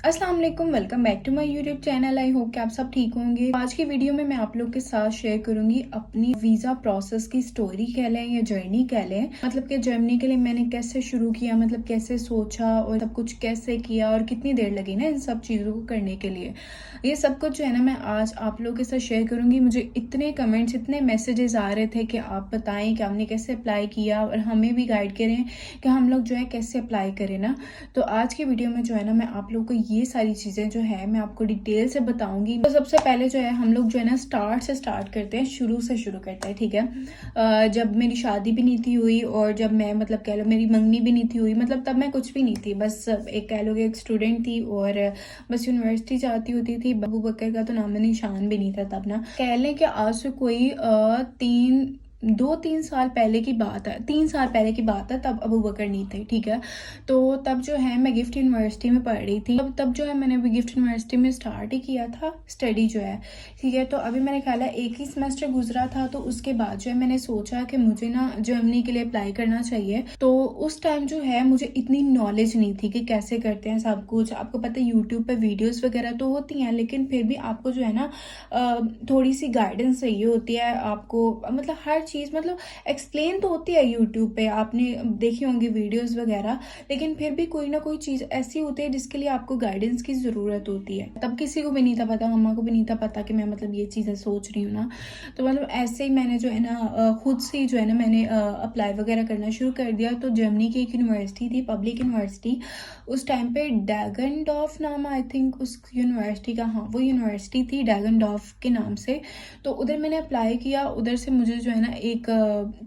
अस्सलाम वालेकुम, welcome back to my YouTube channel. I hope कि आप सब ठीक होंगे। आज की वीडियो में मैं आप लोग के साथ शेयर करूंगी अपनी वीज़ा प्रोसेस की स्टोरी कह लें या जर्नी कह लें। मतलब कि जर्नी के लिए मैंने कैसे शुरू किया, मतलब कैसे सोचा और सब कुछ कैसे किया और कितनी देर लगी ना इन सब चीज़ों को करने के लिए। ये सब कुछ जो है ना मैं आज आप लोगों के साथ शेयर करूंगी। मुझे इतने कमेंट्स, इतने मैसेजेस आ रहे थे कि आप बताएं कि आपने कैसे अप्लाई किया और हमें भी गाइड करें कि हम लोग जो है कैसे अप्लाई करें ना। तो आज की वीडियो में जो है ना मैं आप लोगों को ये सारी चीज़ें जो है मैं आपको डिटेल से बताऊंगी। तो सबसे पहले जो है हम लोग जो है ना स्टार्ट करते हैं, शुरू से शुरू करते हैं, ठीक है। जब मेरी शादी भी नहीं थी हुई और जब मैं मतलब कह लो मेरी मंगनी भी नहीं थी हुई, मतलब तब मैं कुछ भी नहीं थी, बस एक कह लो एक स्टूडेंट थी और बस यूनिवर्सिटी जाती होती थी। अबू बकर का तो नाम निशान भी नहीं था तब ना। कह लें कि आज से कोई 3 साल पहले की बात है, 3 साल पहले की बात है। तब अबू बकर नहीं थे, ठीक है। तो तब जो है मैं गिफ्ट यूनिवर्सिटी में पढ़ रही थी। तब जो है मैंने अभी गिफ्ट यूनिवर्सिटी में स्टार्ट ही किया था स्टडी जो है, ठीक है। तो अभी मैंने ख्याल है एक ही सेमेस्टर गुजरा था, तो उसके बाद जो है मैंने सोचा कि मुझे ना जर्मनी के लिए अप्लाई करना चाहिए। तो उस टाइम जो है मुझे इतनी नॉलेज नहीं थी कि कैसे करते हैं सब कुछ। आपको पता है यूट्यूब पे वीडियोस वगैरह तो होती हैं, लेकिन फिर भी आपको जो है ना थोड़ी सी गाइडेंस चाहिए होती है आपको। मतलब हर चीज़ मतलब एक्सप्लेन तो होती है यूट्यूब पे, आपने देखी होंगी वीडियोस वगैरह, लेकिन फिर भी कोई ना कोई चीज़ ऐसी होती है जिसके लिए आपको गाइडेंस की ज़रूरत होती है। तब किसी को भी नहीं था पता, मम्मा को भी नहीं था पता कि मैं मतलब ये चीज़ें सोच रही हूँ ना। तो मतलब ऐसे ही मैंने जो है ना खुद से ही जो है ना मैंने अप्लाई वगैरह करना शुरू कर दिया। तो जर्मनी की एक यूनिवर्सिटी थी, पब्लिक यूनिवर्सिटी। उस टाइम पे डैगनडॉर्फ नाम, आई थिंक उस यूनिवर्सिटी का, हाँ वो यूनिवर्सिटी थी डैगनडॉर्फ के नाम से। तो उधर मैंने अप्लाई किया। उधर से मुझे जो है ना एक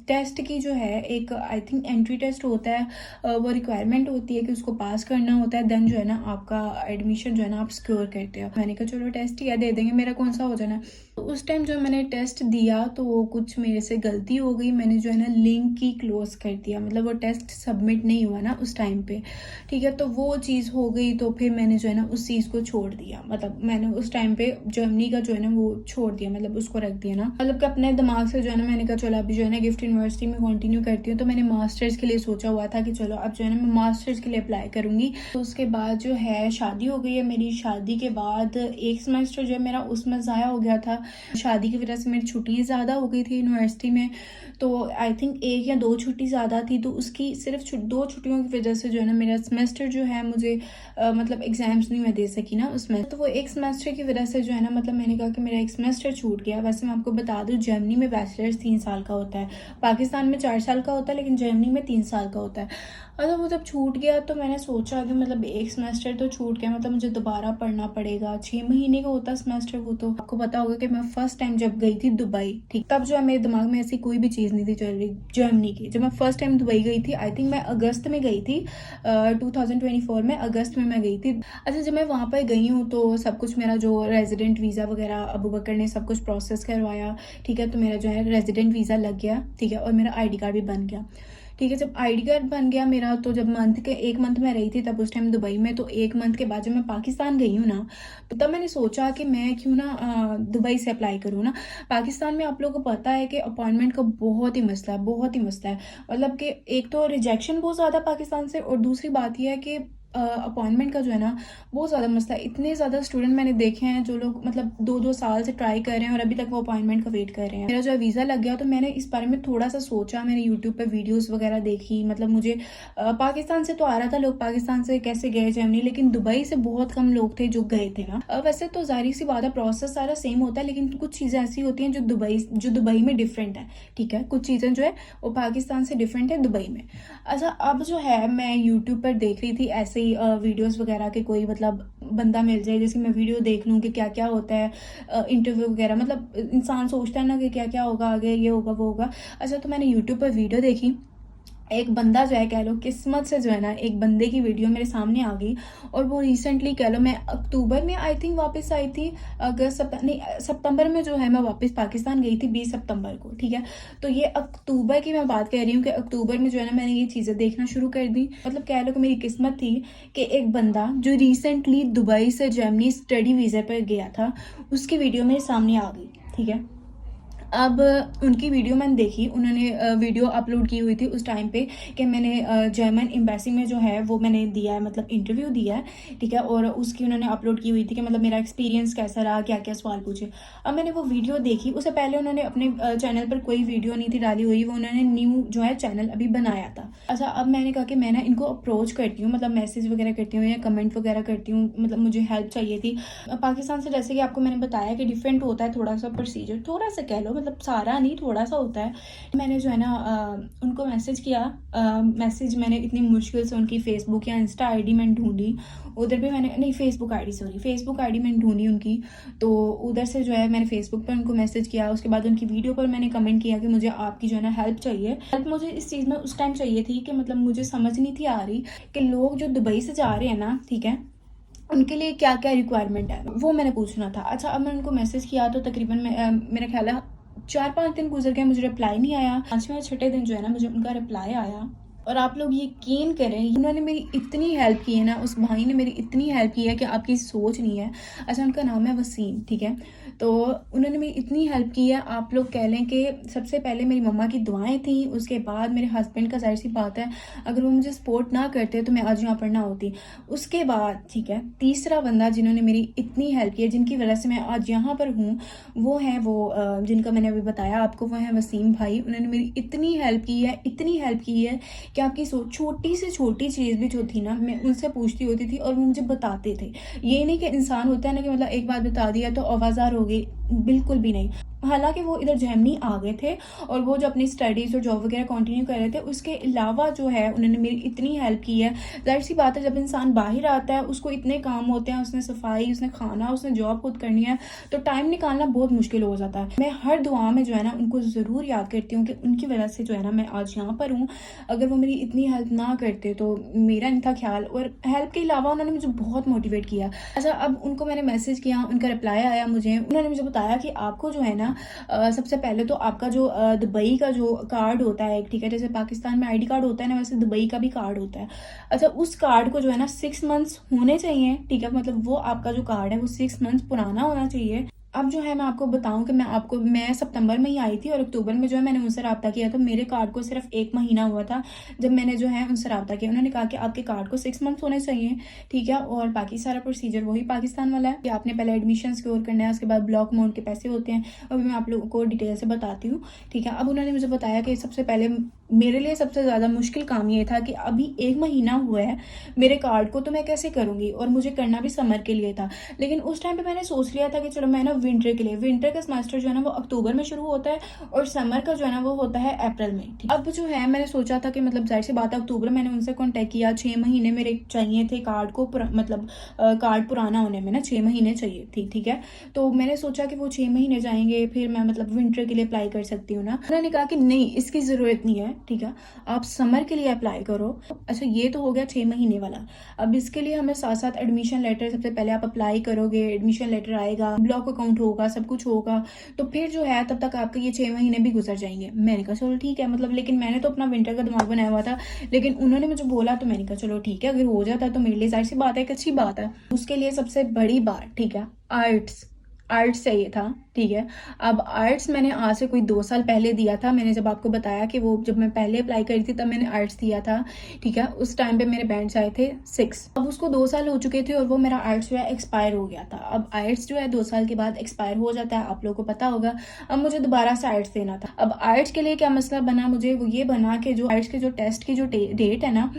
टेस्ट की जो है एक आई थिंक एंट्री टेस्ट होता है, वो रिक्वायरमेंट होती है कि उसको पास करना होता है। देन जो है ना आपका एडमिशन जो है ना आप सिक्योर करते हो। मैंने कहा चलो टेस्ट ही है, दे देंगे, मेरा कौन सा हो जाना। तो उस टाइम जो मैंने टेस्ट दिया तो वो कुछ मेरे से गलती हो गई, मैंने जो है ना लिंक ही क्लोज कर दिया, मतलब वो टेस्ट सबमिट नहीं हुआ ना उस टाइम पे, ठीक है। तो वो चीज़ हो गई, तो फिर मैंने जो है ना उस चीज़ को छोड़ दिया। मतलब मैंने उस टाइम पे जर्मनी का जो है ना वो छोड़ दिया, मतलब उसको रख दिया ना। मतलब कि अपने दिमाग से जो है ना मैंने कहा चलो अभी जो है ना गिफ्ट यूनिवर्सिटी में कंटिन्यू करती हूँ। तो मैंने मास्टर्स के लिए सोचा हुआ था कि चलो अब जो है ना मैं मास्टर्स के लिए अप्लाई करूँगी। तो उसके बाद जो है शादी हो गई है मेरी। शादी के बाद एक सेमेस्टर जो है मेरा उसमें ज़ाया हो गया था। शादी की वजह से मेरी छुट्टियाँ ज़्यादा हो गई थी यूनिवर्सिटी में। तो आई थिंक 1 या 2 छुट्टी ज़्यादा थी, तो उसकी सिर्फ 2 छुट्टियों की वजह से जो है ना मेरा सेमेस्टर जो है मुझे मतलब एग्जाम्स नहीं मैं दे सकी ना उसमें। तो वो एक सेमेस्टर की वजह से जो है ना मतलब मैंने कहा कि मेरा एक सेमेस्टर छूट गया। वैसे मैं आपको बता दूं जर्मनी में बैचलर्स 3 साल का होता है, पाकिस्तान में 4 साल का होता है, लेकिन जर्मनी में 3 साल का होता है। मतलब वो जब छूट गया तो मैंने सोचा कि मतलब एक सेमेस्टर तो छूट गया, मतलब मुझे दोबारा पढ़ना पड़ेगा। 6 महीने का होता है सेमेस्टर। वो तो आपको पता होगा कि मैं फर्स्ट टाइम जब गई थी दुबई, ठीक, तब जो है मेरे दिमाग में ऐसी कोई भी चीज़ नहीं थी चल रही जर्मनी की। जब मैं फर्स्ट टाइम दुबई गई थी, आई थिंक मैं अगस्त में गई थी, 2024 में अगस्त में मैं गई थी। अच्छा, जब मैं वहाँ पर गई हूँ तो सब कुछ मेरा जो रेजिडेंट वीज़ा वगैरह अबू बकर ने सब कुछ प्रोसेस करवाया, ठीक है। तो मेरा जो है रेजिडेंट वीज़ा लग गया, ठीक है, और मेरा आईडी कार्ड भी बन गया, ठीक है। जब आईडी कार्ड बन गया मेरा, तो जब एक मंथ में रही थी तब उस टाइम दुबई में, तो 1 मंथ के बाद जब मैं पाकिस्तान गई हूँ ना, तो तब मैंने सोचा कि मैं क्यों ना दुबई से अप्लाई करूँ ना। पाकिस्तान में आप लोगों को पता है कि अपॉइंटमेंट का बहुत ही मसला है, बहुत ही मसला है। मतलब कि एक तो रिजेक्शन बहुत ज़्यादा पाकिस्तान से, और दूसरी बात यह है कि अपॉइंटमेंट का जो है ना बहुत ज़्यादा मसला है। इतने ज़्यादा स्टूडेंट मैंने देखे हैं जो लोग मतलब 2-2 साल से ट्राई कर रहे हैं और अभी तक वो अपॉइंटमेंट का वेट कर रहे हैं। मेरा जो है वीज़ा लग गया, तो मैंने इस बारे में थोड़ा सा सोचा, मैंने यूट्यूब पे वीडियोस वगैरह देखी। मतलब मुझे पाकिस्तान से तो आ रहा था, लोग पाकिस्तान से कैसे गए जर्मनी, लेकिन दुबई से बहुत कम लोग थे जो गए थे ना। वैसे तो जाहिर सी बात है प्रोसेस सारा सेम होता है, लेकिन कुछ चीज़ें ऐसी होती हैं जो दुबई में डिफरेंट है, ठीक है। कुछ चीज़ें जो है वो पाकिस्तान से डिफरेंट है दुबई में। अच्छा, अब जो है मैं यूट्यूब पर देख रही थी ऐसे ही वीडियोस वगैरह के, कोई मतलब बंदा मिल जाए जैसे मैं वीडियो देख लूँ कि क्या क्या होता है इंटरव्यू वगैरह। मतलब इंसान सोचता है ना कि क्या क्या होगा आगे, ये होगा वो होगा। अच्छा, तो मैंने यूट्यूब पर वीडियो देखी, एक बंदा जो है कह लो किस्मत से जो है ना एक बंदे की वीडियो मेरे सामने आ गई, और वो रिसेंटली कह लो मैं अक्टूबर में आई थिंक वापस आई थी, नहीं सितंबर में जो है मैं वापस पाकिस्तान गई थी 20 सितंबर को, ठीक है। तो ये अक्टूबर की मैं बात कर रही हूँ कि अक्टूबर में जो है ना मैंने ये चीज़ें देखना शुरू कर दी। मतलब कह लो कि मेरी किस्मत थी कि एक बंदा जो रिसेंटली दुबई से जर्मनी स्टडी वीज़ा पर गया था उसकी वीडियो मेरे सामने आ गई, ठीक है। अब उनकी वीडियो मैंने देखी, उन्होंने वीडियो अपलोड की हुई थी उस टाइम पे कि मैंने जर्मन एम्बेसी में जो है वो मैंने दिया है, मतलब इंटरव्यू दिया है, ठीक है। और उसकी उन्होंने अपलोड की हुई थी कि मतलब मेरा एक्सपीरियंस कैसा रहा, क्या क्या सवाल पूछे। अब मैंने वो वीडियो देखी, उससे पहले उन्होंने अपने चैनल पर कोई वीडियो नहीं थी डाली हुई, वो उन्होंने न्यू जो है चैनल अभी बनाया था। अच्छा, अब मैंने कहा कि मैं ना इनको अप्रोच करती हूँ, मतलब मैसेज वगैरह करती हूँ या कमेंट वगैरह करती हूँ, मतलब मुझे हेल्प चाहिए थी। पाकिस्तान से जैसे कि आपको मैंने बताया कि डिफरेंट होता है थोड़ा सा प्रोसीजर, थोड़ा सा कह लो, मतलब सारा नहीं, थोड़ा सा होता है। मैंने जो है ना उनको मैसेज किया। मैसेज मैंने इतनी मुश्किल से उनकी फेसबुक या इंस्टा आईडी मैंने ढूंढी, उधर भी मैंने, नहीं Facebook ID, sorry Facebook ID मैंने ढूंढी उनकी। तो उधर से जो है मैंने फेसबुक पर उनको मैसेज किया, उसके बाद उनकी वीडियो पर मैंने कमेंट किया कि मुझे आपकी जो है ना हेल्प चाहिए। हेल्प मुझे इस चीज़ में उस टाइम चाहिए थी कि मतलब मुझे समझ नहीं थी आ रही कि लोग जो दुबई से जा रहे हैं ना, ठीक है, उनके लिए क्या क्या रिक्वायरमेंट है, वो मैंने पूछना था। अच्छा, अब मैंने उनको मैसेज किया तो तकरीबन मेरा ख्याल है 4-5 दिन गुजर गए, मुझे रिप्लाई नहीं आया। 5वें या 6ठे दिन जो है ना मुझे उनका रिप्लाई आया। और आप लोग यकीन करें, उन्होंने मेरी इतनी हेल्प की है ना, उस भाई ने मेरी इतनी हेल्प की है कि आपकी सोच नहीं है। अच्छा, उनका नाम है वसीम, ठीक है। तो उन्होंने मेरी इतनी हेल्प की है, आप लोग कह लें कि सबसे पहले मेरी मम्मा की दुआएं थी, उसके बाद मेरे हस्बैंड का, जाहिर सी बात है अगर वो मुझे सपोर्ट ना करते तो मैं आज यहाँ पर ना होती। उसके बाद ठीक है, तीसरा बंदा जिन्होंने मेरी इतनी हेल्प की है, जिनकी वजह से मैं आज यहाँ पर हूँ, वो है वो जिनका मैंने अभी बताया आपको, वो है वसीम भाई। उन्होंने मेरी इतनी हेल्प की है, इतनी हेल्प की है कि आपकी छोटी से छोटी चीज़ भी जो थी ना, मैं उनसे पूछती होती थी और वो मुझे बताते थे। ये नहीं कि इंसान होता है ना कि मतलब एक बात बता दिया तो आवाज़ार हो गई, बिल्कुल भी नहीं। हालांकि वो इधर जर्मनी आ गए थे और वो जो अपनी स्टडीज़ और जॉब वगैरह कंटिन्यू कर रहे थे, उसके अलावा जो है उन्होंने मेरी इतनी हेल्प की है। जाहिर सी बात है, जब इंसान बाहर आता है उसको इतने काम होते हैं, उसने सफाई, उसने खाना, उसने जॉब खुद करनी है, तो टाइम निकालना बहुत मुश्किल हो जाता है। मैं हर दुआ में जो है ना उनको ज़रूर याद करती हूँ कि उनकी वजह से जो है ना मैं आज यहाँ पर हूँ। अगर वो मेरी इतनी हेल्प ना करते तो मेरा नहीं था ख्याल, और हेल्प के अलावा उन्होंने मुझे बहुत मोटिवेट किया। अच्छा, अब उनको मैंने मैसेज किया, उनका रिप्लाई आया मुझे। उन्होंने मुझे बताया कि आपको जो है ना सबसे पहले तो आपका जो दुबई का जो कार्ड होता है, ठीक है, जैसे पाकिस्तान में आईडी कार्ड होता है ना, वैसे दुबई का भी कार्ड होता है। अच्छा, उस कार्ड को जो है ना 6 मंथ्स होने चाहिए, ठीक है, मतलब वो आपका जो कार्ड है वो 6 मंथ्स पुराना होना चाहिए। अब जो है मैं आपको बताऊं कि मैं सितंबर में ही आई थी और अक्टूबर में जो है मैंने उनसे रब्ता किया था। मेरे कार्ड को सिर्फ 1 महीना हुआ था जब मैंने जो है उनसे रब्ता किया। उन्होंने कहा कि आपके कार्ड को 6 मंथ्स होने चाहिए, ठीक है, और बाकी सारा प्रोसीजर वही पाकिस्तान वाला है कि आपने पहले एडमिशन सिक्योर करना है, उसके बाद ब्लॉक अमाउंट के पैसे होते हैं। अभी मैं आप लोगों को डिटेल से बताती हूँ, ठीक है। अब उन्होंने मुझे बताया कि सबसे पहले मेरे लिए सबसे ज़्यादा मुश्किल काम ये था कि अभी 1 महीना हुआ है मेरे कार्ड को, तो मैं कैसे करूँगी, और मुझे करना भी समर के लिए था। लेकिन उस टाइम पे मैंने सोच लिया था कि चलो मैं ना विंटर के लिए, विंटर का सेमेस्टर जो है ना वो अक्टूबर में शुरू होता है और समर का जो है ना वो होता है अप्रैल में, ठीक। अब जो है मैंने सोचा था कि मतलब जाहिर सी बात है अक्टूबर, मैंने उनसे कॉन्टेक्ट किया, 6 महीने मेरे चाहिए थे कार्ड को मतलब कार्ड पुराना होने में ना 6 महीने चाहिए थी, ठीक है। तो मैंने सोचा कि वो 6 महीने जाएंगे, फिर मैं मतलब विंटर के लिए अप्लाई कर सकती हूँ ना। उन्होंने कहा कि नहीं, इसकी ज़रूरत नहीं है, ठीक है, आप समर के लिए अप्लाई करो। अच्छा, ये तो हो गया 6 महीने वाला। अब इसके लिए हमें साथ साथ एडमिशन लेटर, सबसे पहले आप अप्लाई करोगे, एडमिशन लेटर आएगा, ब्लॉक अकाउंट होगा, सब कुछ होगा, तो फिर जो है तब तक आपके ये 6 महीने भी गुजर जाएंगे। मैंने कहा चलो ठीक है, मतलब लेकिन मैंने तो अपना विंटर का दिमाग बनाया हुआ था, लेकिन उन्होंने मुझे बोला तो मैंने कहा चलो ठीक है, अगर हो जाता है तो मेरे लिए जाहिर सी बात है, एक अच्छी बात है। उसके लिए सबसे बड़ी बात, ठीक है, आर्ट्स, आर्ट्स चाहिए था, ठीक है। अब आर्ट्स मैंने आज से कोई 2 साल पहले दिया था। मैंने जब आपको बताया कि वो जब मैं पहले अप्लाई करी थी तब मैंने आर्ट्स दिया था, ठीक है। उस टाइम पे मेरे बैंड्स आए थे 6। अब उसको 2 साल हो चुके थे और वो मेरा आर्ट्स जो है एक्सपायर हो गया था। अब आर्ट्स जो है 2 साल के बाद एक्सपायर हो जाता है, आप लोगों को पता होगा। अब मुझे दोबारा से आर्ट्स देना था। अब आर्ट्स के लिए क्या मसला बना मुझे, वो ये बना कि जो आर्ट्स के जो टेस्ट की जो डेट है ना,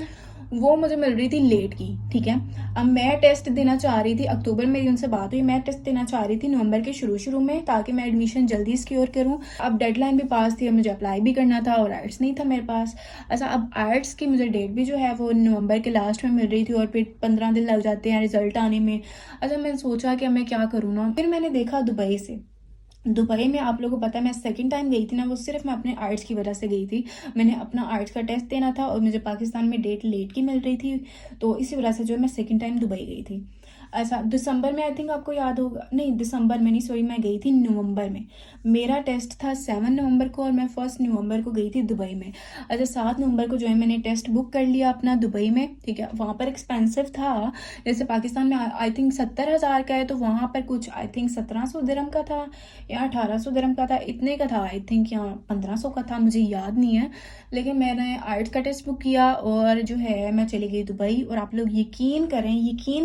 वो मुझे मिल रही थी लेट की, ठीक है। अब मैं टेस्ट देना चाह रही थी, अक्टूबर मेरी उनसे बात हुई, मैं टेस्ट देना चाह रही थी नवंबर के शुरू में, ताकि मैं एडमिशन जल्दी सिक्योर करूं। अब डेडलाइन भी पास थी और मुझे अप्लाई भी करना था और आर्ट्स नहीं था मेरे पास। अच्छा, अब आर्ट्स की मुझे डेट भी जो है वो नवंबर के लास्ट में मिल रही थी और फिर 15 दिन लग जाते हैं रिजल्ट आने में। अच्छा, मैंने सोचा कि मैं क्या करूँ ना, फिर मैंने देखा दुबई में, आप लोगों को पता है मैं सेकंड टाइम गई थी ना, वो सिर्फ मैं अपने आर्ट्स की वजह से गई थी। मैंने अपना आर्ट्स का टेस्ट देना था और मुझे पाकिस्तान में डेट लेट की मिल रही थी, तो इसी वजह से जो है मैं सेकंड टाइम दुबई गई थी। ऐसा दिसंबर में, आई थिंक आपको याद होगा, नहीं दिसंबर में नहीं, सॉरी, मैं गई थी नवंबर में। मेरा टेस्ट था 7 नवंबर को और मैं 1 नवंबर को गई थी दुबई में। अच्छा 7 नवंबर को जो है मैंने टेस्ट बुक कर लिया अपना दुबई में, ठीक है। वहाँ पर एक्सपेंसिव था, जैसे पाकिस्तान में आई थिंक 70,000 का है, तो वहाँ पर कुछ आई थिंक 1700 दिरहम का था या 1800 दिरहम का था, इतने का था आई थिंक, या 1500 का था, मुझे याद नहीं है। लेकिन मैंने आइट्स का टेस्ट बुक किया और जो है मैं चली गई दुबई। और आप लोग यकीन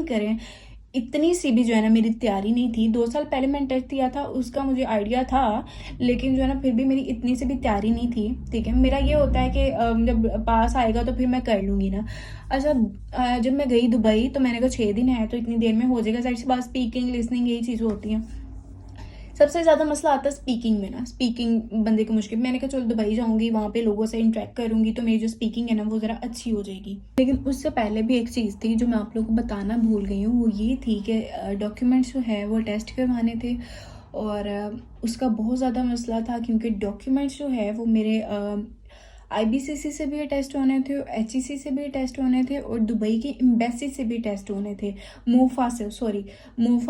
करें, इतनी सी भी जो है ना मेरी तैयारी नहीं थी। 2 साल पहले मैंने टेस्ट दिया था, उसका मुझे आइडिया था, लेकिन जो है ना फिर भी मेरी इतनी सी भी तैयारी नहीं थी, ठीक है। मेरा ये होता है कि जब पास आएगा तो फिर मैं कर लूँगी ना। अच्छा जब मैं गई दुबई तो मैंने कहा 6 दिन है तो इतनी देर में हो जाएगा, साइड से बात, स्पीकिंग लिसनिंग यही चीज़ें होती हैं। सबसे ज़्यादा मसला आता है स्पीकिंग में ना, स्पीकिंग बंदे को मुश्किल। मैंने कहा चलो दुबई जाऊंगी, वहाँ पे लोगों से इंटरेक्ट करूंगी तो मेरी जो स्पीकिंग है ना वो ज़रा अच्छी हो जाएगी। लेकिन उससे पहले भी एक चीज़ थी जो मैं आप लोगों को बताना भूल गई हूँ, वो ये थी कि डॉक्यूमेंट्स जो है वो टेस्ट करवाने थे और उसका बहुत ज़्यादा मसला था, क्योंकि डॉक्यूमेंट्स जो है वो मेरे IBCC से भी टेस्ट होने थे, HEC से भी टेस्ट होने थे और दुबई की एम्बेसी से भी टेस्ट होने थे, मोफा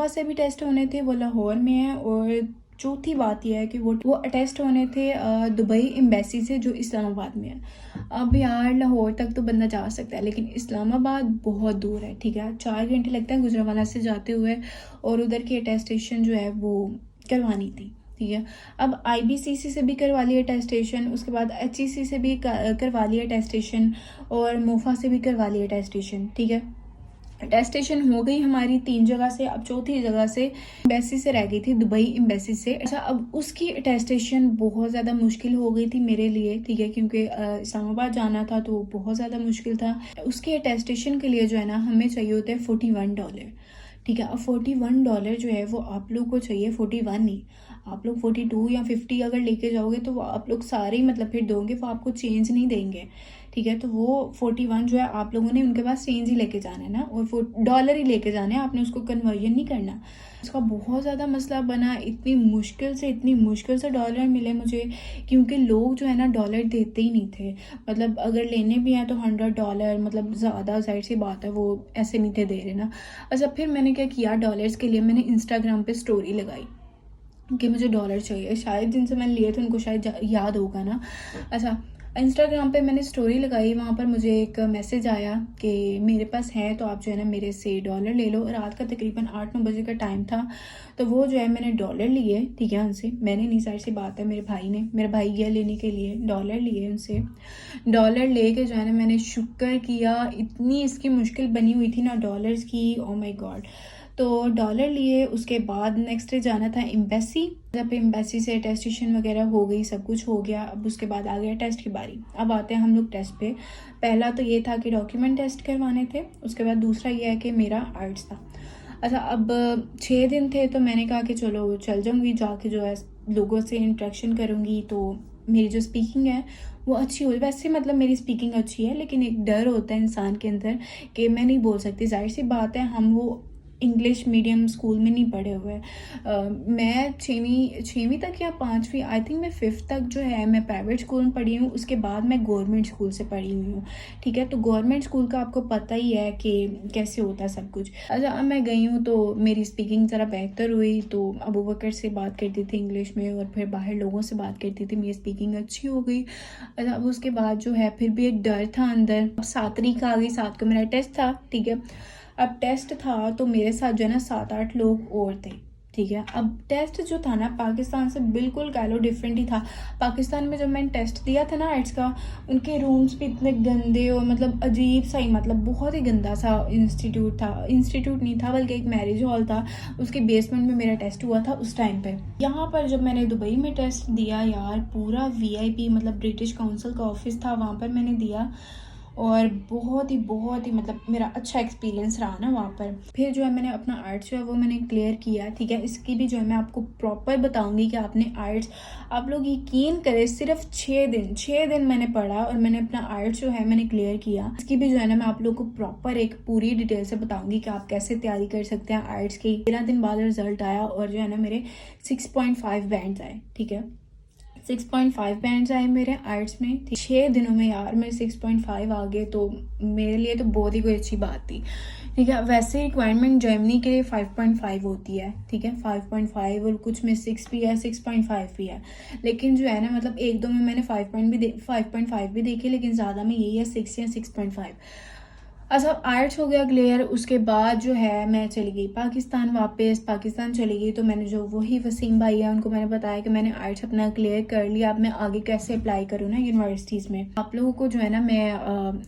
से भी टेस्ट होने थे, वो लाहौर में है। और चौथी बात यह है कि वो टेस्ट होने थे दुबई एम्बेसी से जो इस्लामाबाद में है। अब यार लाहौर तक तो बंदा जा सकता है, लेकिन इस्लामाबाद बहुत दूर है, ठीक है। 4 घंटे लगते हैं गुजरावाला से जाते हुए और उधर की अटेस्टेशन जो है वो करवानी थी, ठीक है। अब IBCC से भी करवा लिया टेस्टेशन, उसके बाद HEC से भी करवा लिया टेस्टेशन और मोफा से भी करवा लिया टेस्टेशन, ठीक है। टेस्टेशन हो गई हमारी 3 जगह से, अब चौथी जगह से एम्बेसी से रह गई थी, दुबई एम्बेसी से। अच्छा अब उसकी टेस्टेशन बहुत ज़्यादा मुश्किल हो गई थी मेरे लिए, ठीक है, क्योंकि इस्लामाबाद जाना था तो बहुत ज़्यादा मुश्किल था। उसके टेस्टेशन के लिए जो है ना हमें चाहिए होते हैं $41, ठीक है। अब $41 जो है वो आप लोग को चाहिए, 41 नहीं, आप लोग 42 या 50 अगर लेके जाओगे तो वो आप लोग सारे ही मतलब फिर दोगे, वो आपको चेंज नहीं देंगे, ठीक है। तो वो 41 जो है आप लोगों ने उनके पास चेंज ही लेके जाना है ना, और डॉलर ही लेके जाना है, आपने उसको कन्वर्जन नहीं करना। उसका बहुत ज़्यादा मसला बना, इतनी मुश्किल से डॉलर मिले मुझे, क्योंकि लोग जो है ना डॉलर देते ही नहीं थे। मतलब अगर लेने भी हैं तो $100, मतलब ज़्यादा जाहिर सी बात है वो ऐसे नहीं थे दे रहे ना। अच्छा फिर मैंने क्या किया, डॉलर्स के लिए मैंने इंस्टाग्राम पे स्टोरी लगाई कि मुझे डॉलर चाहिए। शायद जिनसे मैंने लिए थे उनको शायद याद होगा ना। अच्छा इंस्टाग्राम पे मैंने स्टोरी लगाई, वहाँ पर मुझे एक मैसेज आया कि मेरे पास है तो आप जो है ना मेरे से डॉलर ले लो। रात का तकरीबन 8-9 बजे का टाइम था, तो वो जो है मैंने डॉलर लिए, ठीक है, उनसे। मैंने नहीं, सारी सी बात है, मेरा भाई गया लेने के लिए, डॉलर लिए उनसे। डॉलर ले के जो है ना मैंने शुक्र किया, इतनी इसकी मुश्किल बनी हुई थी ना डॉलर्स की, ओ माई गॉड। तो डॉलर लिए, उसके बाद नेक्स्ट डे जाना था एम्बेसी। जब एम्बेसी से टेस्टेशन वगैरह हो गई, सब कुछ हो गया, अब उसके बाद आ गया टेस्ट की बारी। अब आते हैं हम लोग टेस्ट पे। पहला तो ये था कि डॉक्यूमेंट टेस्ट करवाने थे, उसके बाद दूसरा ये है कि मेरा आर्ट्स था। अच्छा अब 6 दिन थे तो मैंने कहा कि चलो चल जाऊँगी, जाके जो है लोगों से इंटरेक्शन करूँगी तो मेरी जो स्पीकिंग है वो अच्छी हो। वैसे मतलब मेरी स्पीकिंग अच्छी है, लेकिन एक डर होता है इंसान के अंदर कि मैं नहीं बोल सकती। जाहिर सी बात है हम वो इंग्लिश मीडियम स्कूल में नहीं पढ़े हुए। मैं छवीं तक या 5वीं, आई थिंक मैं 5th तक जो है मैं प्राइवेट स्कूल में पढ़ी हूँ, उसके बाद मैं गवर्नमेंट स्कूल से पढ़ी हुई हूँ, ठीक है। तो गवर्नमेंट स्कूल का आपको पता ही है कि कैसे होता है सब कुछ। अच्छा अब मैं गई हूँ तो मेरी स्पीकिंग ज़रा बेहतर हुई, तो अबू बकर से बात करती थी इंग्लिश में और फिर बाहर लोगों से बात करती थी, मेरी स्पीकिंग अच्छी हो गई। अच्छा अब उसके बाद जो है फिर भी एक डर था अंदर। अब 7 तारीख आ गई, 7 को मेरा टेस्ट था, ठीक है। अब टेस्ट था तो मेरे साथ जो है ना 7-8 लोग और थे, ठीक है। अब टेस्ट जो था ना पाकिस्तान से बिल्कुल कह लो डिफरेंट ही था। पाकिस्तान में जब मैंने टेस्ट दिया था ना आर्ट्स का, उनके रूम्स भी इतने गंदे और मतलब अजीब सा ही, मतलब बहुत ही गंदा सा इंस्टीट्यूट नहीं था बल्कि एक मैरिज हॉल था, उसके बेसमेंट में मेरा टेस्ट हुआ था उस टाइम पे। यहाँ पर जब मैंने दुबई में टेस्ट दिया यार, पूरा VIP मतलब ब्रिटिश काउंसिल का ऑफिस था, वहाँ पर मैंने दिया और बहुत ही मतलब मेरा अच्छा एक्सपीरियंस रहा ना वहाँ पर। फिर जो है मैंने अपना आर्ट्स जो है वो मैंने क्लियर किया, ठीक है। इसकी भी जो है मैं आपको प्रॉपर बताऊंगी कि आपने आर्ट्स, आप लोग यकीन करें सिर्फ 6 दिन मैंने पढ़ा और मैंने अपना आर्ट्स जो है मैंने क्लियर किया। इसकी भी जो है ना मैं आप लोग को प्रॉपर एक पूरी डिटेल से बताऊंगी कि आप कैसे तैयारी कर सकते हैं आर्ट्स की। 13 दिन बाद रिजल्ट आया और जो है ना मेरे 6.5 बैंड्स आए, ठीक है। 6.5 बैंड्स आए मेरे आर्ट्स में। 6 दिनों में यार मेरे 6.5 आ गए, तो मेरे लिए तो बहुत ही कोई अच्छी बात थी। ठीक है, वैसे रिक्वायरमेंट जर्मनी के लिए 5.5 होती है। ठीक है, 5.5 और कुछ में 6 भी है, 6.5 भी है। लेकिन जो है ना, मतलब एक दो में मैंने 5.5 भी देखे, लेकिन ज़्यादा में यही है 6 या 6.5। अच्छा, आर्ट्स हो गया क्लियर। उसके बाद जो है मैं चली गई पाकिस्तान, वापस पाकिस्तान चली गई। तो मैंने जो वही वसीम भाई है उनको मैंने बताया कि मैंने आर्ट्स अपना क्लियर कर लिया, अब मैं आगे कैसे अप्लाई करूँ ना यूनिवर्सिटीज़ में। आप लोगों को जो है ना मैं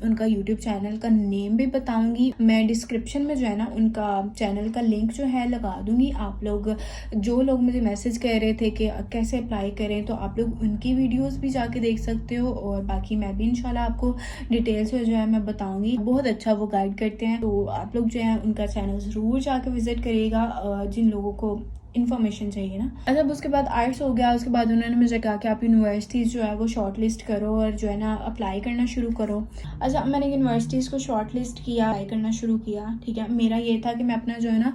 उनका यूट्यूब चैनल का नेम भी बताऊंगी, मैं डिस्क्रिप्शन में जो है ना उनका चैनल का लिंक जो है लगा दूंगी। आप लोग जो लोग मुझे मैसेज कर रहे थे कि कैसे अप्लाई करें, तो आप लोग उनकी वीडियोज़ भी जाके देख सकते हो, और बाकी मैं भी इंशाल्लाह आपको डिटेल से जो है मैं बताऊंगी। बहुत अच्छा वो गाइड करते हैं, तो आप लोग जो है उनका चैनल ज़रूर जाके विजिट करिएगा जिन लोगों को इन्फॉर्मेशन चाहिए ना। अच्छा, अब उसके बाद आर्ट्स हो गया। उसके बाद उन्होंने मुझे कहा कि आप यूनिवर्सिटीज़ जो है वो शॉर्ट लिस्ट करो और जो है ना अप्लाई करना शुरू करो। अच्छा, मैंने यूनिवर्सिटीज़ को शॉर्ट लिस्ट किया, अप्लाई करना शुरू किया। ठीक है, मेरा ये था कि मैं अपना जो है ना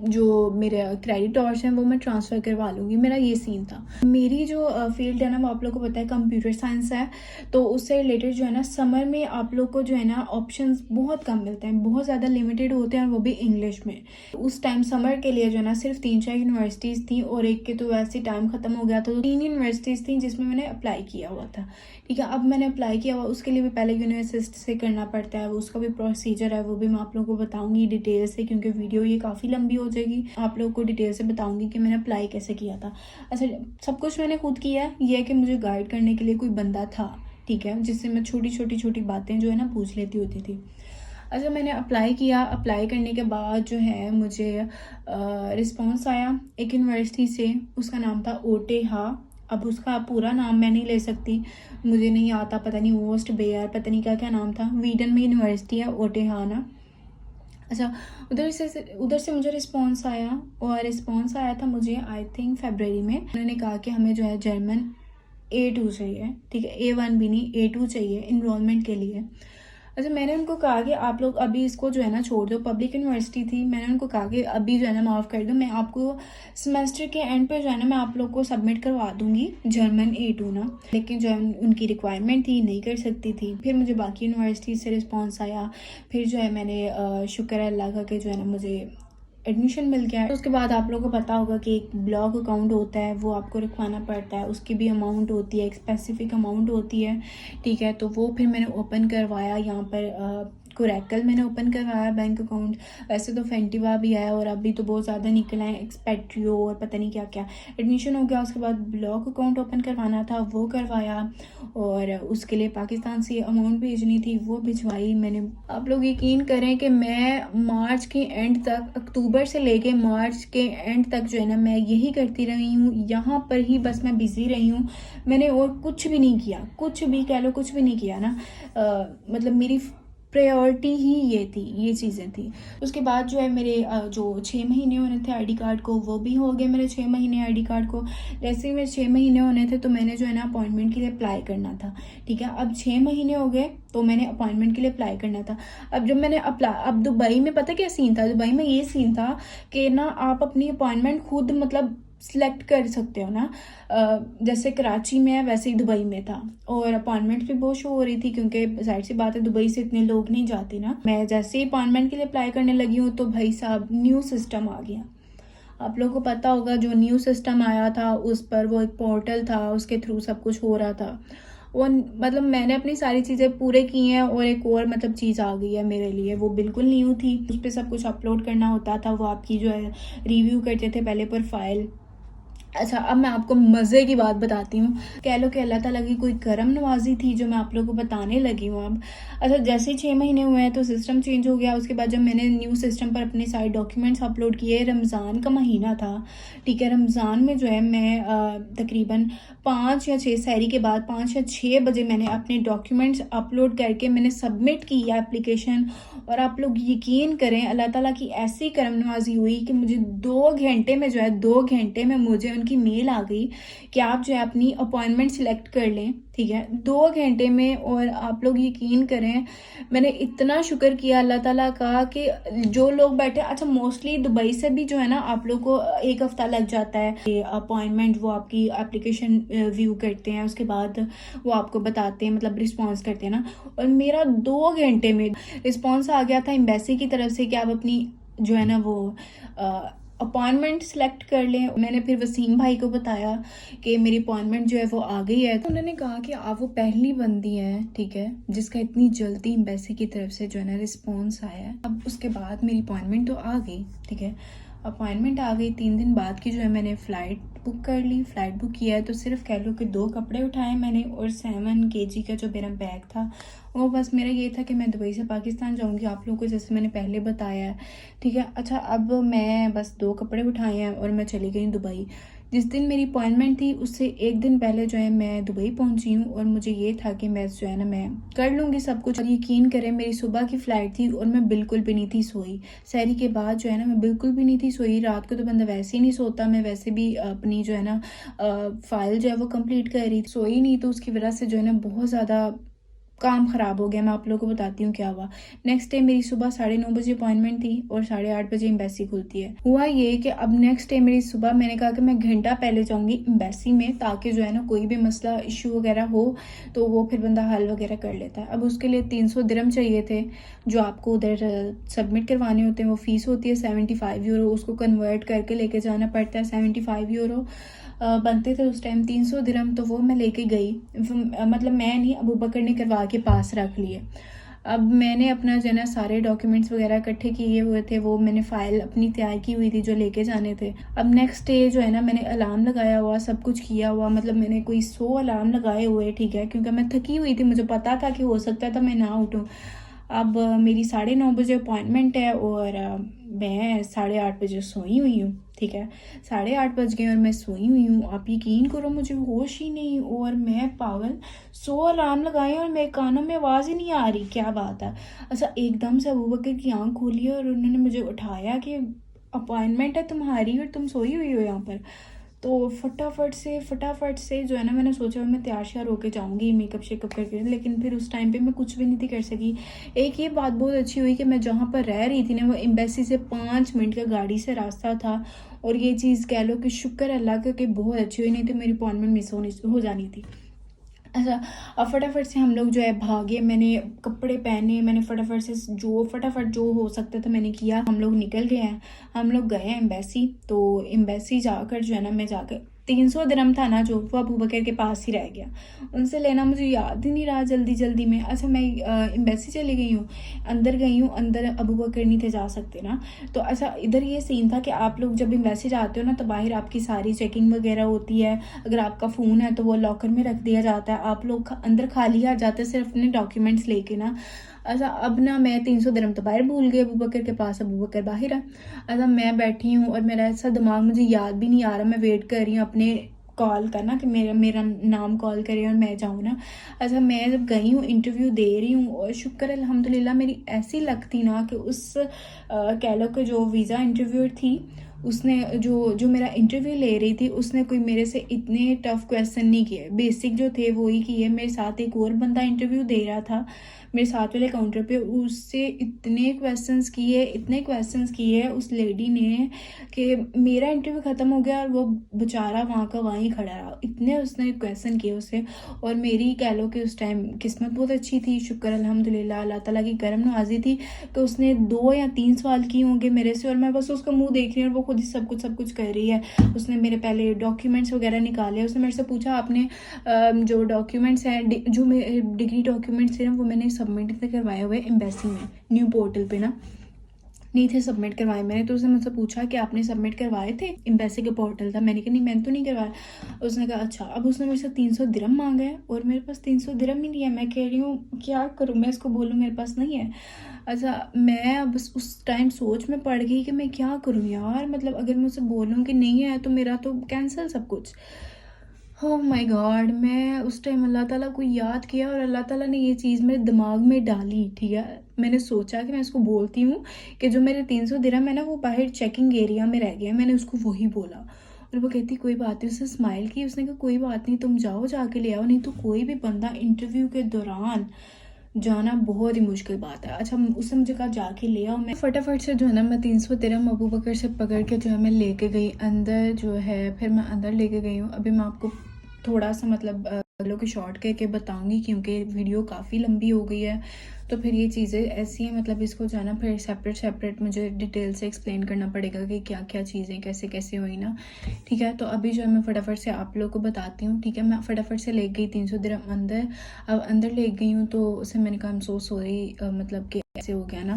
जो मेरे क्रेडिट आवर्स हैं वो मैं ट्रांसफ़र करवा लूँगी, मेरा ये सीन था। मेरी जो फील्ड है ना वो आप लोग को पता है कंप्यूटर साइंस है, तो उससे रिलेटेड जो है ना समर में आप लोग को जो है ना ऑप्शंस बहुत कम मिलते हैं, बहुत ज़्यादा लिमिटेड होते हैं, और वो भी इंग्लिश में। उस टाइम समर के लिए जो है ना सिर्फ 3-4 यूनिवर्सिटीज़ थी, और एक के तो वैसे टाइम ख़त्म हो गया था, तो 3 यूनिवर्सिटीज़ थी जिसमें मैंने अप्लाई किया हुआ था। ठीक है, अब मैंने अप्लाई किया हुआ, उसके लिए भी पहले यूनिवर्सिटी से करना पड़ता है, उसका भी प्रोसीजर है, वो भी मैं आप लोगों को बताऊंगी डिटेल से, क्योंकि वीडियो ये काफ़ी लंबी हो जाएगी। आप लोगों को डिटेल से बताऊंगी कि मैंने अप्लाई कैसे किया था। अच्छा, सब कुछ मैंने खुद किया है, ये है कि मुझे गाइड करने के लिए कोई बंदा था, ठीक है, जिससे मैं छोटी बातें जो है ना पूछ लेती होती थी। अच्छा, मैंने अप्लाई किया। अप्लाई करने के बाद जो है मुझे रिस्पॉन्स आया एक यूनिवर्सिटी से, उसका नाम था ओटेहा। अब उसका पूरा नाम मैं नहीं ले सकती, मुझे नहीं आता, पता नहीं ओस्ट बेयर, पता नहीं क्या क्या नाम था। वीडन में यूनिवर्सिटी है ओटेहा ना। अच्छा, उधर से मुझे रिस्पॉन्स आया, और रिस्पॉन्स आया था मुझे आई थिंक फरवरी में। उन्होंने कहा कि हमें जो है जर्मन A2 चाहिए। ठीक है, A1 भी नहीं, A2 चाहिए इनरोलमेंट के लिए। अच्छा, मैंने उनको कहा कि आप लोग अभी इसको जो है ना छोड़ दो, पब्लिक यूनिवर्सिटी थी। मैंने उनको कहा कि अभी जो है ना माफ़ कर दो, मैं आपको सेमेस्टर के एंड पे जो है ना मैं आप लोग को सबमिट करवा दूंगी जर्मन A2 ना। लेकिन जो है उनकी रिक्वायरमेंट थी, नहीं कर सकती थी। फिर मुझे बाकी यूनिवर्सिटी से रिस्पॉन्स आया, फिर जो है मैंने शुक्र है अल्लाह का कि जो है ना मुझे एडमिशन मिल गया है। उसके बाद आप लोगों को पता होगा कि एक ब्लॉग अकाउंट होता है, वो आपको रखवाना पड़ता है, उसकी भी अमाउंट होती है, एक स्पेसिफिक अमाउंट होती है। ठीक है, तो वो फिर मैंने ओपन करवाया यहाँ पर कोरैकल मैंने ओपन करवाया बैंक अकाउंट। वैसे तो फेंटिवा भी है, और अभी तो बहुत ज़्यादा निकल आए एक्सपेट्रियो और पता नहीं क्या क्या। एडमिशन हो गया, उसके बाद ब्लॉग अकाउंट ओपन करवाना था, वो करवाया, और उसके लिए पाकिस्तान से अमाउंट भेजनी थी, वो भिजवाई मैंने। आप लोग यकीन करें कि मैं मार्च के एंड तक, अक्टूबर से लेके मार्च के एंड तक जो है ना मैं यही करती रही हूँ, यहाँ पर ही बस मैं बिज़ी रही हूँ। मैंने और कुछ भी नहीं किया, कुछ भी कह लो, कुछ भी नहीं किया ना। मतलब मेरी प्रायोरिटी ही ये थी, ये चीज़ें थी। उसके बाद जो है मेरे जो 6 महीने होने थे आईडी कार्ड को, वो भी हो गए मेरे 6 महीने आईडी कार्ड को। जैसे ही मेरे 6 महीने होने थे तो मैंने जो है ना अपॉइंटमेंट के लिए अप्लाई करना था। ठीक है, अब 6 महीने हो गए तो मैंने अपॉइंटमेंट के लिए अप्लाई करना था। अब जब मैंने अब दुबई में पता क्या सीन था, दुबई में ये सीन था कि ना आप अपनी अपॉइंटमेंट खुद मतलब सिलेक्ट कर सकते हो ना। जैसे कराची में है वैसे ही दुबई में था, और अपॉइंटमेंट भी बहुत शो हो रही थी, क्योंकि जाहिर सी बात है दुबई से इतने लोग नहीं जाते ना। मैं जैसे ही अपॉइंटमेंट के लिए अप्लाई करने लगी हूँ तो भाई साहब न्यू सिस्टम आ गया। आप लोगों को पता होगा जो न्यू सिस्टम आया था उस पर वो एक पोर्टल था, उसके थ्रू सब कुछ हो रहा था। वो मतलब मैंने अपनी सारी चीज़ें पूरे की हैं, और एक और मतलब चीज़ आ गई है मेरे लिए, वो बिल्कुल न्यू थी। उस पर सब कुछ अपलोड करना होता था, वो आपकी जो है रिव्यू करते थे पहले प्रोफाइल। अच्छा, अब मैं आपको मज़े की बात बताती हूँ। कह लो कि अल्लाह ताला की कोई करम नवाजी थी जो मैं आप लोगों को बताने लगी हूँ अब। अच्छा, जैसे ही 6 महीने हुए हैं तो सिस्टम चेंज हो गया। उसके बाद जब मैंने न्यू सिस्टम पर अपने सारे डॉक्यूमेंट्स अपलोड किए, रमज़ान का महीना था। ठीक है, रमज़ान में जो है मैं तकरीबन 5 या 6 सहरी के बाद 5 या 6 बजे मैंने अपने डॉक्यूमेंट्स अपलोड करके मैंने सबमिट की एप्लीकेशन। और आप लोग यकीन करें अल्लाह ताला की ऐसी करम नवाजी हुई कि मुझे 2 घंटे में जो है 2 घंटे में मुझे उनकी मेल आ गई कि आप जो है अपनी अपॉइंटमेंट सिलेक्ट कर लें, ठीक है, 2 घंटे में। और आप लोग यकीन करें, मैंने इतना शुक्र किया अल्लाह ताला का कि जो लोग बैठे, अच्छा मोस्टली दुबई से भी जो है ना आप लोग को 1 हफ्ता लग जाता है अपॉइंटमेंट, वो आपकी एप्लीकेशन व्यू करते हैं, उसके बाद वो आपको बताते हैं, मतलब रिस्पॉन्स करते हैं ना। और मेरा 2 घंटे में रिस्पॉन्स आ गया था एम्बेसी की तरफ से कि आप अपनी जो है ना वो अपॉइंटमेंट सेलेक्ट कर लें। मैंने फिर वसीम भाई को बताया कि मेरी अपॉइंटमेंट जो है वो आ गई है। तो उन्होंने कहा कि आप वो पहली बंदी हैं, ठीक है, जिसका इतनी जल्दी एम्बेसी की तरफ से जो है ना रिस्पॉन्स आया है। अब उसके बाद मेरी अपॉइंटमेंट तो आ गई, ठीक है, अपॉइंटमेंट आ गई, 3 दिन बाद की जो है मैंने फ़्लाइट बुक कर ली। फ़्लाइट बुक किया है तो सिर्फ कह लो कि 2 कपड़े उठाए मैंने और 7 kg का जो मेरा बैग था वो बस मेरा ये था कि मैं दुबई से पाकिस्तान जाऊंगी, आप लोगों को जैसे मैंने पहले बताया है, ठीक है। अच्छा, अब मैं बस 2 कपड़े उठाए हैं और मैं चली गई दुबई। जिस दिन मेरी अपॉइंटमेंट थी उससे 1 दिन पहले जो है मैं दुबई पहुंची हूँ और मुझे ये था कि मैं जो है ना मैं कर लूँगी सब कुछ। और यकीन करें, मेरी सुबह की फ़्लाइट थी और मैं बिल्कुल भी नहीं थी सोई। सहरी के बाद जो है ना मैं बिल्कुल भी नहीं थी सोई। रात को तो बंदा वैसे ही नहीं सोता, मैं वैसे भी अपनी जो है ना फाइल जो है वो कंप्लीट कर रही थी, सोई नहीं, तो उसकी वजह से जो है ना बहुत ज़्यादा काम ख़राब हो गया। मैं आप लोगों को बताती हूँ क्या हुआ। नेक्स्ट डे मेरी सुबह 9:30 बजे अपॉइंटमेंट थी और 8:30 बजे एम्बेसी खुलती है। हुआ ये कि अब नेक्स्ट डे मेरी सुबह, मैंने कहा कि मैं घंटा पहले जाऊँगी एम्बेसी में, ताकि जो है ना कोई भी मसला इशू वगैरह हो तो वो फिर बंदा हल वगैरह कर लेता है। अब उसके लिए 300 दिरहम चाहिए थे जो आपको उधर सबमिट करवाने होते हैं। वो फ़ीस होती है 75 यूरो, उसको कन्वर्ट करके लेके जाना पड़ता है। 75 यूरो बनते थे उस टाइम, 300 दिरहम, तो वो मैं लेके गई। मतलब मैं नहीं, अबू बकर ने करवा के पास रख लिए। अब मैंने अपना जो है ना सारे डॉक्यूमेंट्स वगैरह इकट्ठे किए हुए थे, वो मैंने फ़ाइल अपनी तैयार की हुई थी जो लेके जाने थे। अब नेक्स्ट डे जो है ना मैंने अलार्म लगाया हुआ, सब कुछ किया हुआ, मतलब मैंने कोई 100 अलार्म लगाए हुए, ठीक है, क्योंकि मैं थकी हुई थी, मुझे पता था कि हो सकता था मैं ना उठूँ। अब मेरी 9:30 बजे अपॉइंटमेंट है और मैं 8:30 बजे सोई हुई हूँ, ठीक है, 8:30 बज गए और मैं सोई हुई हूँ। आप यकीन करो मुझे होश ही नहीं, और मैं पागल 100 अलार्म लगाए और मेरे कानों में आवाज़ ही नहीं आ रही, क्या बात है। अच्छा, एकदम से अबू बकर की आँख खोली और उन्होंने मुझे उठाया कि अपॉइंटमेंट है तुम्हारी और तुम सोई हुई हो यहाँ पर। तो फटाफट से जो है ना मैंने सोचा मैं तैयार श्यार होके जाऊँगी मेकअप शेकअप करके, लेकिन फिर उस टाइम पे मैं कुछ भी नहीं थी कर सकी। एक ये बात बहुत अच्छी हुई कि मैं जहाँ पर रह रही थी ना वो एम्बेसी से 5 मिनट का गाड़ी से रास्ता था। और ये चीज़ कह लो कि शुक्र अल्लाह का कि बहुत अच्छी हुई, नहीं तो मेरी अपॉइंटमेंट मिस हो जानी थी। अच्छा, अब फटाफट से हम लोग जो है भागे, मैंने कपड़े पहने, मैंने फटाफट जो हो सकता था मैंने किया। हम लोग निकल गए हैं, हम लोग गए हैं एम्बेसी। तो एम्बेसी जाकर जो है ना मैं जाकर 300 दिरहम था ना जो, वो अबू बकर के पास ही रह गया, उनसे लेना मुझे याद ही नहीं रहा जल्दी में। अच्छा, मैं एम्बेसी चली गई हूँ, अंदर गई हूँ, अंदर अबू बकर नहीं थे जा सकते ना। तो अच्छा, इधर ये सीन था कि आप लोग जब एम्बेसी जाते हो ना तो बाहर आपकी सारी चेकिंग वगैरह होती है। अगर आपका फ़ोन है तो वो लॉकर में रख दिया जाता है, आप लोग अंदर खाली आ जाते हैं सिर्फ अपने डॉक्यूमेंट्स लेके ना। अच्छा, अब ना मैं 300 दिरहम तो बाहर भूल गई अबू बकर के पास, अबू बकर बाहर है। अच्छा, मैं बैठी हूँ और मेरा ऐसा दिमाग, मुझे याद भी नहीं आ रहा, मैं वेट कर रही हूँ अपने कॉल का ना कि मेरा नाम कॉल करे और मैं जाऊँ ना। अच्छा, मैं जब गई हूँ इंटरव्यू दे रही हूँ और शुक्र अल्हम्दुलिल्लाह मेरी ऐसी लक थी ना कि उस कह लो कि जो वीज़ा इंटरव्यूअर थी उसने जो मेरा इंटरव्यू ले रही थी उसने कोई मेरे से इतने टफ क्वेश्चन नहीं किए, बेसिक जो थे वो ही किए। मेरे साथ एक और बंदा इंटरव्यू दे रहा था मेरे साथ वाले काउंटर पे, उससे इतने क्वेश्चंस किए उस लेडी ने कि मेरा इंटरव्यू ख़त्म हो गया और वो बेचारा वहाँ का वहीं खड़ा रहा, इतने उसने क्वेश्चन किए उससे। और मेरी कह लो कि उस टाइम किस्मत बहुत अच्छी थी, शुक्र अल्हम्दुलिल्लाह, अल्लाह ताला की करम नवाजी थी कि उसने 2 या 3 सवाल किए होंगे मेरे से और मैं बस उसका मुंह देख रही हूँ और वो खुद ही सब कुछ कर रही है। उसने मेरे पहले डॉक्यूमेंट्स वगैरह निकाले, उसने मेरे से पूछा आपने जो डॉक्यूमेंट्स हैं, जो मेरे डिग्री डॉक्यूमेंट्स थे ना वो मैंने सबमिट थे करवाए हुए एम्बेसी में, न्यू पोर्टल पे ना नहीं थे सबमिट करवाए मैंने। तो उसने मुझसे पूछा कि आपने सबमिट करवाए थे, एम्बेसी के पोर्टल था। मैंने कहा नहीं, मैंने तो नहीं करवाया। उसने कहा अच्छा। अब उसने मेरे से 300 दिरहम मांगा है और मेरे पास 300 दिरहम ही नहीं है। मैं कह रही हूँ क्या करूँ, मैं इसको बोलूँ मेरे पास नहीं है। अच्छा, मैं अब उस टाइम सोच में पड़ गई कि मैं क्या करूँ यार, मतलब अगर मैं उसे बोलूँ कि नहीं है तो मेरा तो कैंसिल सब कुछ। ओह माय गॉड, मैं उस टाइम अल्लाह ताला को याद किया और अल्लाह ताला ने ये चीज़ मेरे दिमाग में डाली, ठीक है। मैंने सोचा कि मैं इसको बोलती हूँ कि जो मेरे 300 दिरहम है ना वो बाहर चेकिंग एरिया में रह गया, मैंने उसको वही बोला। और वो कहती कोई बात नहीं, उसने स्माइल की, उसने कहा कोई बात नहीं, तुम जाओ जाके ले आओ, नहीं तो कोई भी बंदा इंटरव्यू के दौरान जाना बहुत ही मुश्किल बात है। अच्छा उसने मुझे कहा जाके ले आओ, मैं फटाफट से जो है ना मैं 300 दिरहम अबू बकर से पकड़ के जो है मैं लेके गई अंदर जो है। फिर मैं अंदर लेके गई हूँ। अभी मैं आपको थोड़ा सा मतलब लोग के शॉर्ट करके बताऊंगी क्योंकि वीडियो काफ़ी लंबी हो गई है। तो फिर ये चीज़ें ऐसी हैं, मतलब इसको जो है ना फिर सेपरेट मुझे डिटेल से एक्सप्लेन करना पड़ेगा कि क्या क्या चीज़ें कैसे कैसे हुई ना। ठीक है, तो अभी जो है मैं फटाफट से आप लोगों को बताती हूँ। ठीक है, मैं फटाफट से ले गई 300 दिरहम अंदर। अब अंदर ले गई हूँ तो उसे मैंने कहा सो सॉरी, मतलब कि ऐसे हो गया ना।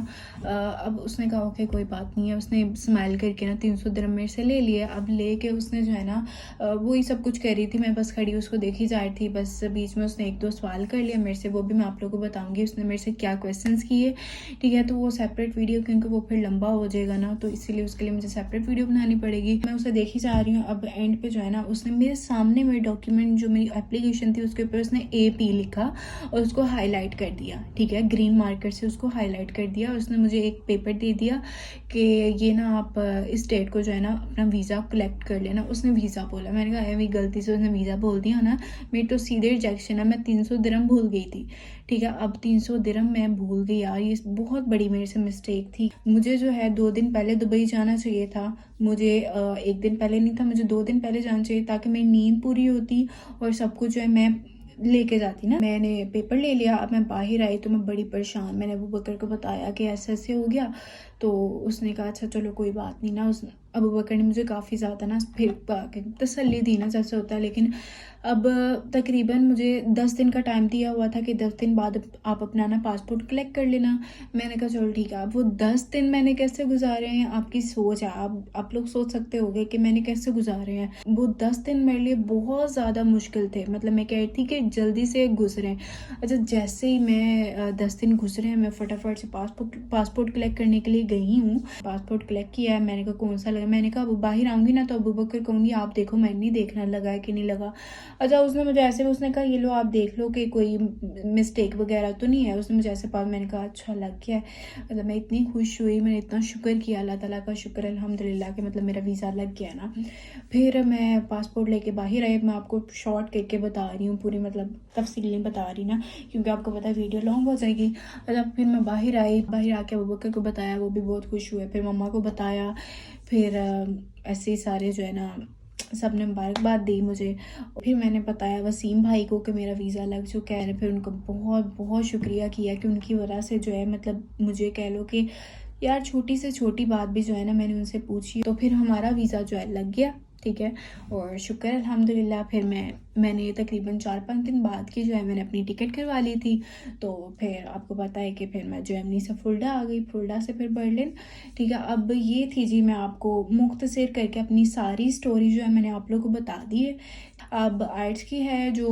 अब उसने कहा ओके कोई बात नहीं है। उसने स्माइल करके ना 300 दिरहम मेरे से ले लिए। अब लेके उसने जो है ना वही सब कुछ कर रही थी, मैं बस खड़ी उसको देखी जा रही थी। बस बीच में उसने एक दो सवाल कर लिया मेरे से, वो भी मैं आप लोगों को बताऊंगी उसने मेरे से क्या क्वेश्चंस किए। ठीक है, तो वो सेपरेट वीडियो क्योंकि वो फिर लंबा हो जाएगा ना, तो इसीलिए उसके लिए मुझे सेपरेट वीडियो बनानी पड़ेगी। मैं उसे देखी जा रही हूँ। अब एंड पे जो है ना उसने मेरे सामने मेरे डॉक्यूमेंट जो मेरी एप्लीकेशन थी उसके ऊपर उसने AP लिखा और उसको हाईलाइट कर दिया। ठीक है, ग्रीन मार्कर से उसको हाईलाइट कर दिया। उसने मुझे एक पेपर दे दिया कि ये ना आप इस डेट को जो है ना अपना वीज़ा कलेक्ट कर लेना। उसने वीज़ा बोला, मैंने कहा अभी गलती से उसने वीज़ा बोल दिया ना, मेरी तो सीधे रिजेक्शन है। मैं 300 दिरहम भूल गई थी। ठीक है, अब 300 दिरहम मैं भूल गई यार, ये बहुत बड़ी मेरे से मिस्टेक थी। मुझे जो है 2 दिन पहले दुबई जाना चाहिए था। मुझे 1 दिन पहले नहीं था, मुझे 2 दिन पहले जाना चाहिए ताकि मेरी नींद पूरी होती और सब कुछ जो है मैं लेके जाती ना। मैंने पेपर ले लिया। अब मैं बाहर आई तो मैं बड़ी परेशान, मैंने अबू बकर को बताया कि ऐसे ऐसे हो गया। तो उसने कहा अच्छा चलो कोई बात नहीं ना। उस अबू बकर ने मुझे काफ़ी ज़्यादा ना फिर के तसल्ली दी ना जैसे होता है। लेकिन अब तकरीबन मुझे 10 दिन का टाइम दिया हुआ था कि 10 दिन बाद आप अपना ना पासपोर्ट कलेक्ट कर लेना। मैंने कहा चलो ठीक है। अब वो 10 दिन मैंने कैसे गुजारे हैं आपकी सोच है, आप लोग सोच सकते होंगे कि मैंने कैसे गुजारे हैं। वो 10 दिन मेरे लिए बहुत ज़्यादा मुश्किल थे। मतलब मैं कह रही थी कि जल्दी से गुजरें। अच्छा जैसे ही मैं 10 दिन गुजरे हैं मैं फटाफट से पासपोर्ट कलेक्ट करने के लिए गई हूँ। पासपोर्ट कलेक्ट किया है। मैंने कहा कौन सा लगा, मैंने कहा अब बाहर आऊँगी ना तो अबू बकर कहूँगी आप देखो, मैंने नहीं देखना लगा है कि नहीं लगा। अच्छा उसने मुझे ऐसे उसने कहा ये लो आप देख लो कि कोई मिस्टेक वगैरह तो नहीं है। उसने मुझे ऐसे पास, मैंने कहा अच्छा लग गया है। मतलब मैं इतनी खुश हुई, मैंने इतना शुक्र किया अल्लाह ताला का, शुक्र अल्हम्दुलिल्लाह कि मतलब मेरा वीज़ा लग गया ना। फिर मैं पासपोर्ट लेके बाहर आई। मैं आपको शॉर्ट करके बता रही हूँ पूरी, मतलब तफसील नहीं बता रही ना क्योंकि आपको पता है वीडियो लॉन्ग हो जाएगी। मतलब फिर मैं बाहर आई, बाहर आके अबू बकर को बताया, वो भी बहुत खुश हुए। फिर मम्मा को बताया। फिर ऐसे ही सारे जो है ना सब ने मुबारकबाद दी मुझे। फिर मैंने बताया वसीम भाई को कि मेरा वीज़ा लग चुका है। फिर उनको बहुत बहुत शुक्रिया किया कि उनकी वजह से जो है मतलब मुझे कह लो कि यार छोटी से छोटी बात भी जो है ना मैंने उनसे पूछी तो फिर हमारा वीज़ा जो है लग गया। ठीक है, और शुक्र अल्हम्दुलिल्लाह। फिर मैंने तकरीबन 4-5 दिन बाद की जो है मैंने अपनी टिकट करवा ली थी। तो फिर आपको पता है कि फिर मैं जर्मनी से फुल्डा आ गई, फुल्डा से फिर बर्लिन। ठीक है, अब ये थी जी मैं आपको मुख्तसर करके अपनी सारी स्टोरी जो है मैंने आप लोगों को बता दी है। अब आर्ट्स की है जो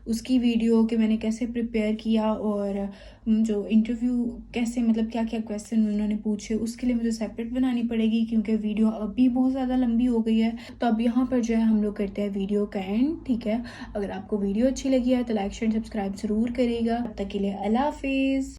उसकी वीडियो कि मैंने कैसे प्रिपेयर किया और जो इंटरव्यू कैसे मतलब क्या क्या क्वेश्चन उन्होंने पूछे उसके लिए मुझे सेपरेट बनानी पड़ेगी क्योंकि वीडियो अभी बहुत ज़्यादा लंबी हो गई है। तो अब यहाँ पर जो है हम लोग करते हैं वीडियो का एंड। ठीक है, अगर आपको वीडियो अच्छी लगी है तो लाइक शेयर सब्सक्राइब ज़रूर करिएगा। तब तक के लिए अल्लाह हाफिज़।